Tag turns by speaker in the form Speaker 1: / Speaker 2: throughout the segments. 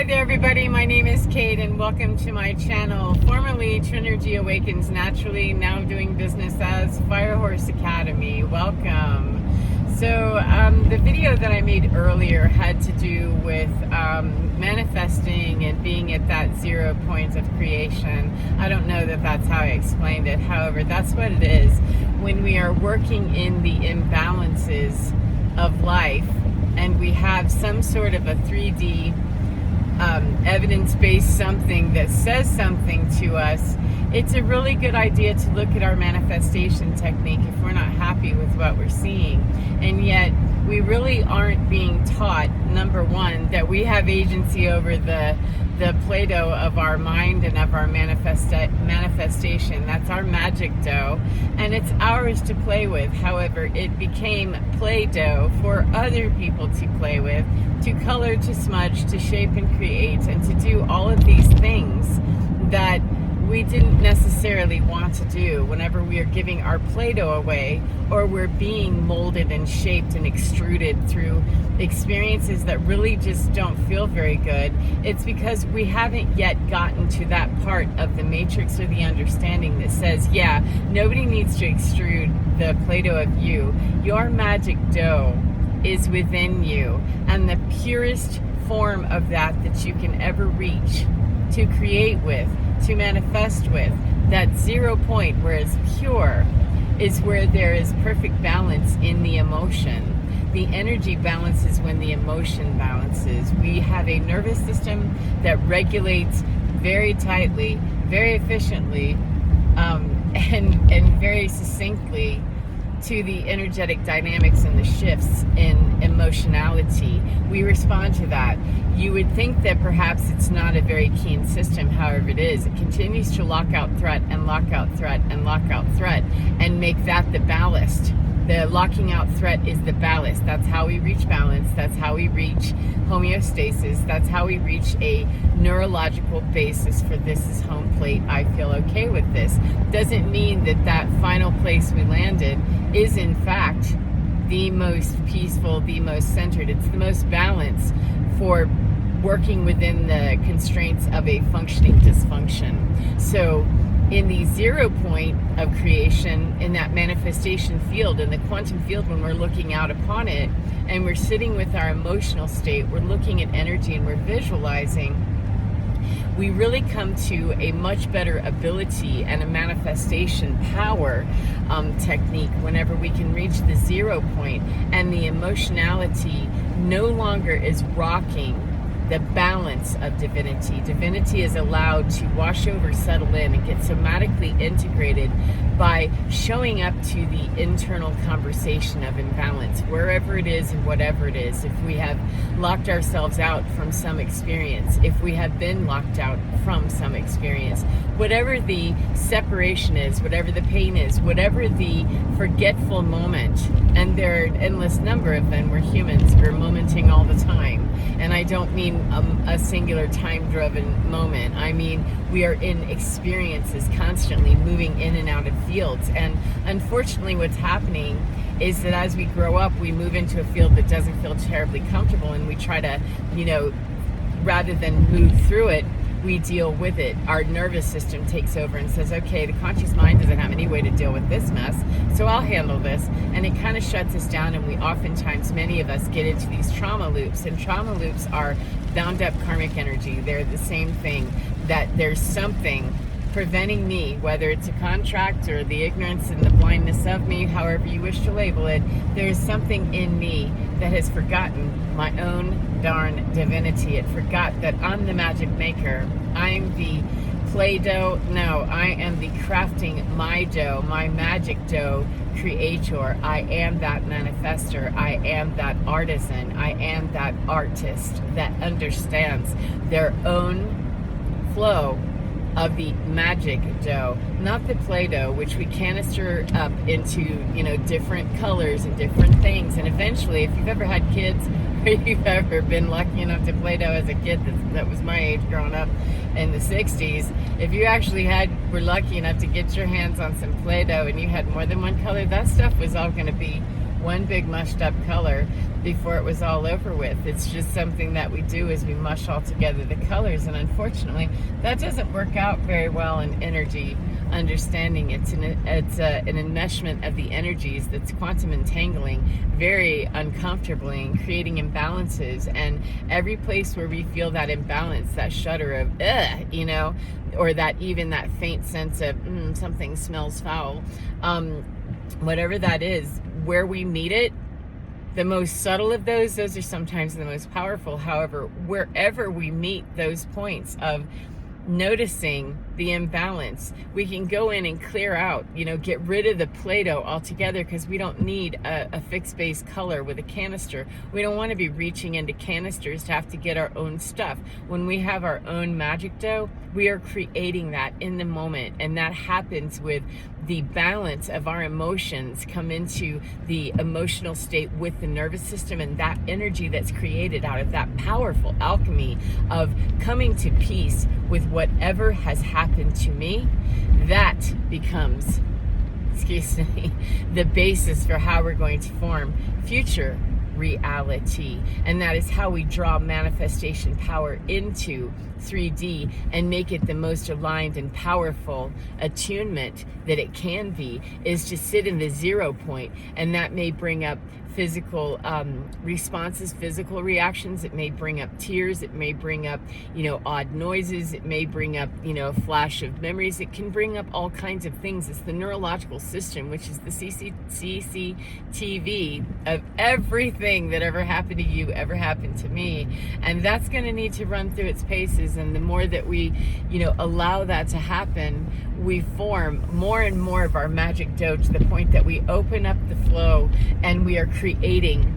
Speaker 1: there, everybody. My name is Kate, and welcome to my channel, formerly Trinergy Awakens Naturally, now doing business as Firehorse Academy. Welcome. So the video that I made earlier had to do with manifesting and being at that 0 point of creation. I don't know that that's how I explained it. However, that's what it is when we are working in the imbalances of life and we have some sort of a 3D evidence-based something that says something to us. It's a really good idea to look at our manifestation technique if we're not happy with what we're seeing. And yet we really aren't being taught, number one, that we have agency over the Play-Doh of our mind and of our manifestation. That's our magic dough, and it's ours to play with. However, it became Play-Doh for other people to play with, to color, to smudge, to shape and create, and to do all of these things that we didn't necessarily want to do whenever we are giving our Play-Doh away, or we're being molded and shaped and extruded through experiences that really just don't feel very good. It's because we haven't yet gotten to that part of the matrix or the understanding that says, yeah, nobody needs to extrude the Play-Doh of you. Your magic dough is within you, and the purest form of that you can ever reach, to create with, to manifest with, that 0 point where it's pure, is where there is perfect balance in the emotion. The energy balances when the emotion balances. We have a nervous system that regulates very tightly, very efficiently, and very succinctly to the energetic dynamics and the shifts in emotionality. We respond to that. You would think that perhaps it's not a very keen system. However, it is. It continues to lock out threat and lock out threat and lock out threat and make that the ballast. The locking out threat is the ballast. That's how we reach balance. That's how we reach homeostasis. That's how we reach a neurological basis for this is home plate. I feel okay with this. Doesn't mean that that final place we landed is in fact the most peaceful, the most centered. It's the most balanced for working within the constraints of a functioning dysfunction. So in the 0 point of creation, in that manifestation field, in the quantum field, when we're looking out upon it and we're sitting with our emotional state, we're looking at energy and we're visualizing, we really come to a much better ability and a manifestation power technique whenever we can reach the 0 point and the emotionality no longer is rocking the balance of divinity. Divinity is allowed to wash over, settle in, and get somatically integrated by showing up to the internal conversation of imbalance, wherever it is and whatever it is. If we have locked ourselves out from some experience, if we have been locked out from some experience, whatever the separation is, whatever the pain is, whatever the forgetful moment, and there are an endless number of them. We're humans, we're momenting all the time. And I don't mean a singular time-driven moment. I mean, we are in experiences constantly moving in and out of fields. And unfortunately, what's happening is that as we grow up, we move into a field that doesn't feel terribly comfortable, and we try to, rather than move through it, we deal with it. Our nervous system takes over and says, okay, the conscious mind doesn't have any way to deal with this mess, so I'll handle this. And it kind of shuts us down, and we oftentimes, many of us, get into these trauma loops. And trauma loops are bound up karmic energy. They're the same thing, that there's something preventing me, whether it's a contract or the ignorance and the blindness of me, however you wish to label it, there's something in me that has forgotten my own darn divinity. It forgot that I'm the magic maker. I'm the Play-Doh. No, I am the crafting my dough, my magic dough creator. I am that manifester. I am that artisan. I am that artist that understands their own flow of the magic dough, not the Play-Doh, which we canister up into, different colors and different things. And eventually, if you've ever had kids, or you've ever been lucky enough to Play-Doh as a kid, that was my age growing up in the 60s, if you actually were lucky enough to get your hands on some Play-Doh and you had more than one color, that stuff was all going to be one big mushed up color before it was all over with. It's just something that we do, is we mush all together the colors, and unfortunately that doesn't work out very well in energy understanding. It's an enmeshment of the energies that's quantum entangling very uncomfortably and creating imbalances. And every place where we feel that imbalance, that shudder of or that even that faint sense of something smells foul, whatever that is, where we meet it, the most subtle of those are sometimes the most powerful. However, wherever we meet those points of noticing the imbalance, we can go in and clear out, get rid of the Play-Doh altogether, because we don't need a fixed base color with a canister. We don't want to be reaching into canisters to have to get our own stuff. When we have our own magic dough, we are creating that in the moment, and that happens with the balance of our emotions come into the emotional state with the nervous system, and that energy that's created out of that powerful alchemy of coming to peace with whatever has happened to me, that becomes, the basis for how we're going to form future reality. And that is how we draw manifestation power into 3D and make it the most aligned and powerful attunement that it can be, is to sit in the 0 point. And that may bring up physical responses, physical reactions. It may bring up tears. It may bring up, odd noises. It may bring up, a flash of memories. It can bring up all kinds of things. It's the neurological system, which is the CCTV of everything that ever happened to you, ever happened to me. And that's going to need to run through its paces. And the more that we, allow that to happen, we form more and more of our magic dough, to the point that we open up the flow and we are creating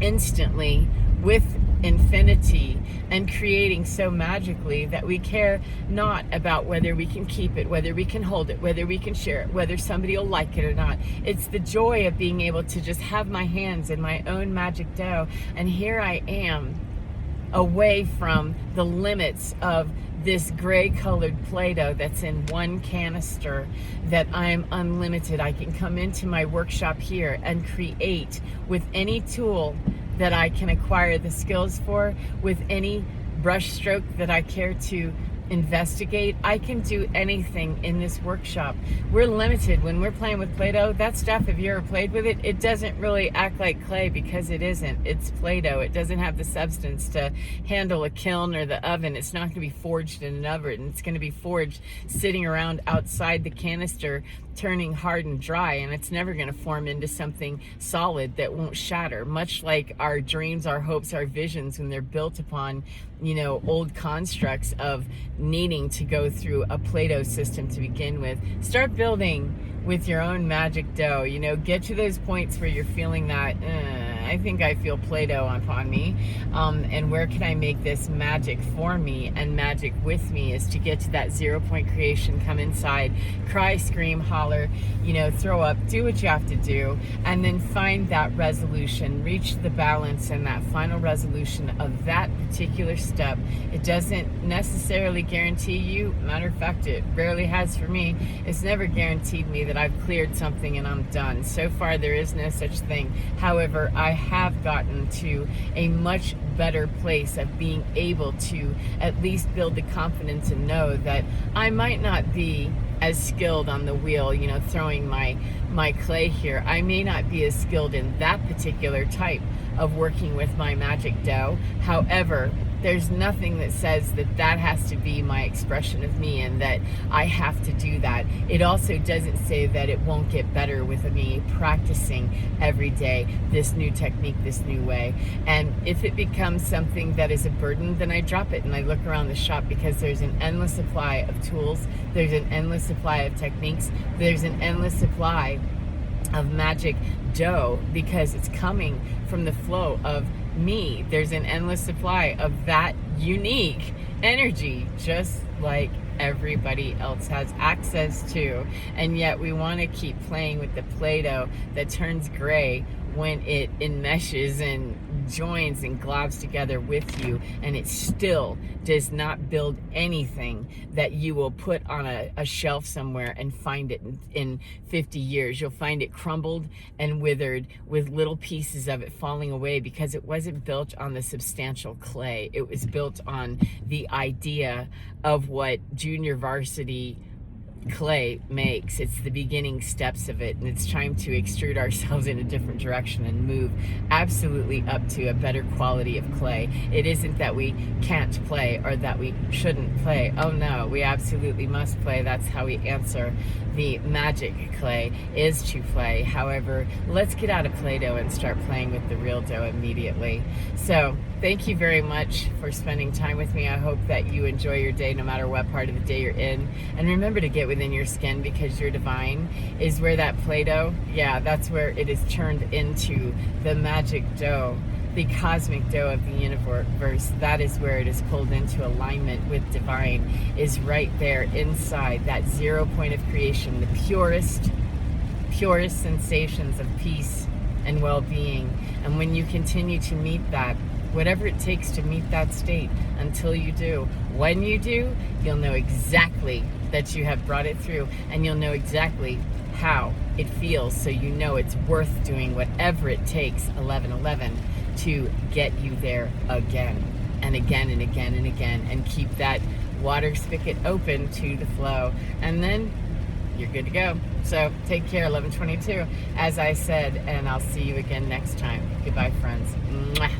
Speaker 1: instantly with infinity, and creating so magically that we care not about whether we can keep it, whether we can hold it, whether we can share it, whether somebody will like it or not. It's the joy of being able to just have my hands in my own magic dough, and here I am, away from the limits of this gray colored Play-Doh that's in one canister, that I'm unlimited. I can come into my workshop here and create with any tool that I can acquire the skills for, with any brush stroke that I care to investigate. I can do anything in this workshop. We're limited when we're playing with Play-Doh. That stuff, if you ever played with it, it doesn't really act like clay, because it isn't. It's Play-Doh. It doesn't have the substance to handle a kiln or the oven. It's not going to be forged in an oven. It's going to be forged sitting around outside the canister, turning hard and dry, and it's never going to form into something solid that won't shatter, much like our dreams, our hopes, our visions, when they're built upon old constructs of needing to go through a Play-Doh system to begin with. Start building with your own magic dough. Get to those points where you're feeling that I think I feel Play-Doh upon me, and where can I make this magic for me and magic with me, is to get to that 0 point creation. Come inside, cry, scream, holler, throw up, do what you have to do, and then find that resolution, reach the balance and that final resolution of that particular step. It doesn't necessarily guarantee you, matter of fact, it rarely has for me, it's never guaranteed me that I've cleared something and I'm done. So far there is no such thing. However, I have gotten to a much better place of being able to at least build the confidence and know that I might not be as skilled on the wheel, throwing my clay here. I may not be as skilled in that particular type of working with my magic dough. However, there's nothing that says that that has to be my expression of me and that I have to do that. It also doesn't say that it won't get better with me practicing every day this new technique, this new way. And if it becomes something that is a burden, then I drop it and I look around the shop, because there's an endless supply of tools, there's an endless supply of techniques, there's an endless supply of magic dough, because it's coming from the flow of me. There's an endless supply of that unique energy, just like everybody else has access to. And yet we want to keep playing with the Play-Doh that turns gray when it enmeshes and joins and globs together with you, and it still does not build anything that you will put on a shelf somewhere and find it in 50 years. You'll find it crumbled and withered with little pieces of it falling away, because it wasn't built on the substantial clay. It was built on the idea of what junior varsity clay makes. It's the beginning steps of it, and it's time to extrude ourselves in a different direction and move absolutely up to a better quality of clay. It isn't that we can't play or that we shouldn't play. Oh no, we absolutely must play. That's how we answer the magic clay, is to play. However, let's get out of Play-Doh and start playing with the real dough immediately. So thank you very much for spending time with me. I hope that you enjoy your day no matter what part of the day you're in. And remember to get within your skin, because your divine is where that Play-Doh, yeah, that's where it is turned into the magic dough, the cosmic dough of the universe. That is where it is pulled into alignment with divine, is right there inside that 0 point of creation, the purest sensations of peace and well-being. And when you continue to meet that, whatever it takes to meet that state, until you do, when you do, you'll know exactly that you have brought it through, and you'll know exactly how it feels, so you know it's worth doing whatever it takes, 1111, to get you there again and again and again and again, and keep that water spigot open to the flow, and then you're good to go. So take care, 1122, as I said, and I'll see you again next time. Goodbye, friends. Mwah.